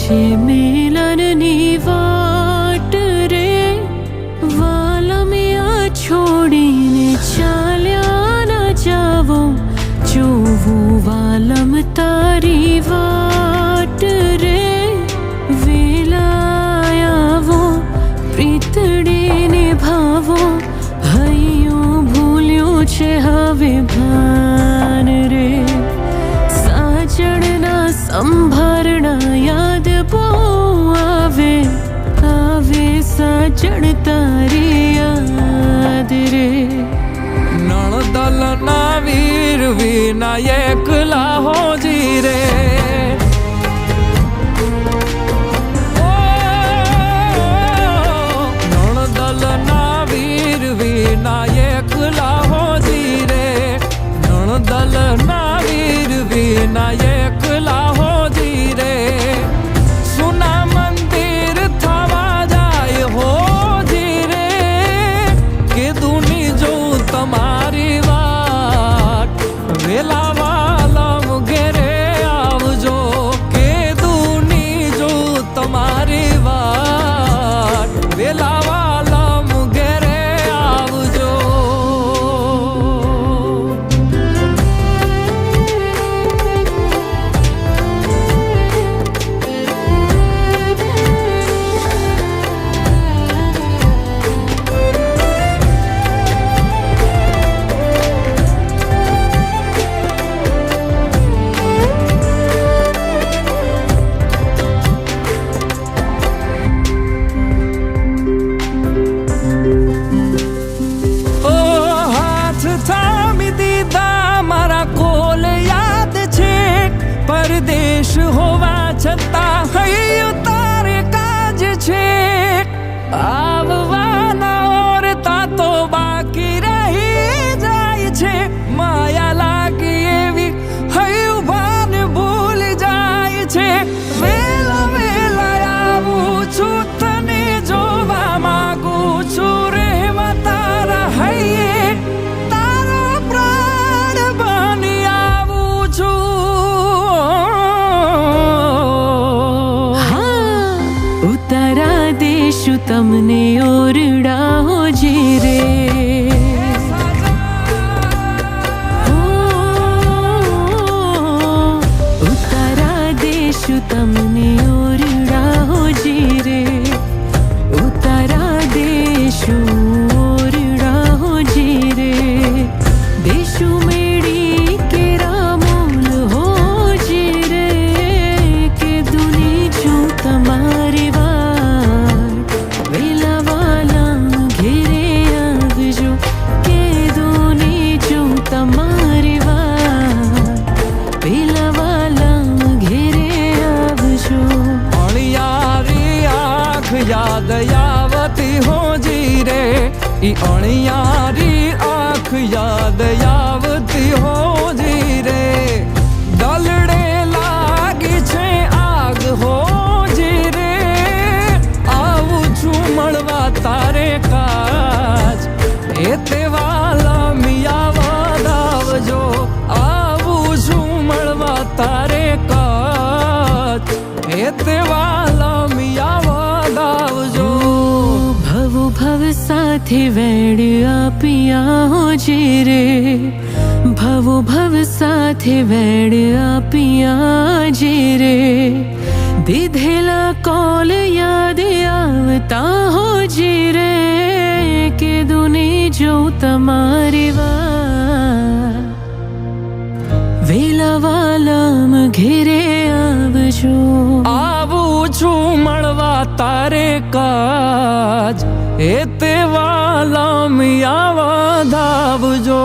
છે મિલનની વાટ રે, વાલમિયા છોડીને ચાલ્યા ન જાવો, જોવું વાલમ તારી વાટ રે. વેલાયાવો પ્રીતડીને ભાવો, હૈયું ભૂલ્યું છે હવે ભાન રે. સાજણના સંભારણા યાદ બહુ આવે, આવે સાજણ તારી યાદ રે. નણદલના વીર વિના એકલા હોજી રે. નણદલના વીર વિના એકલા હોજી રે. નણદલના વીર વિના એકલા હોજી રે. સુના મંદિર થવા જાય હોજી રે. કે દુની જો તમારી વાત, વેલા વાલમ ઘેરે આવજો. કે દુની જો તમારી વાત, વેલા વાલમ ઘેરે આવજો. પરદેશ હોવા છતાં હૈયું તારે કાજ છે. આવવાના ઓરતા તો બાકી રહી જાય છે. માયા લાગી એવી હૈયું ભાન ભૂલી જાય છે. વેલા વેલા આવું છું, તને જોવા માંગું છું. રહેવા તારા હૈયે તારા પ્રાણ બની આવું છું. ઉતારા દેશું તમને ઓરડા હોજી રે. ઉતારા દેશું તમને ઓરડા હોજી રે. ઉતારા દેશું ઓરડા હોજી રે. દેશું મેળી કેરા મોલ હોજી રે. કે દુની જો તમારી વાત, વેલા વાલમ ઘેરે આવજો. કે દુની જો તમારી વાત, વેલા વાલમ ઘેરે આવજો. અણિયારી આંખ યાદ આવતી હોજી રે. ઈ અણિયારી આંખ યાદ આવતી હોજી રે. દલડે લાગી છે આગ હોજી રે. આવું છું મળવા તારે કાજ, એ તે વાલમિયા વધાવજો. આવું છું મળવા તારે કાજ, એ તે વાલમિયા વધાવજો. ભવ ભવ સાથે વેડ આપિયા હોજી રે. ભવ ભવ સાથે વેડ આપિયા જી રે. દીધેલા કોલ યાદ આવતા હોજી રે. કે દુની જો તમારી વાત, વેલા વાલમ ઘેરે આવજો. આવું છું મળવા તારે કાજ, એ તે વાલમિયા વધાવજો.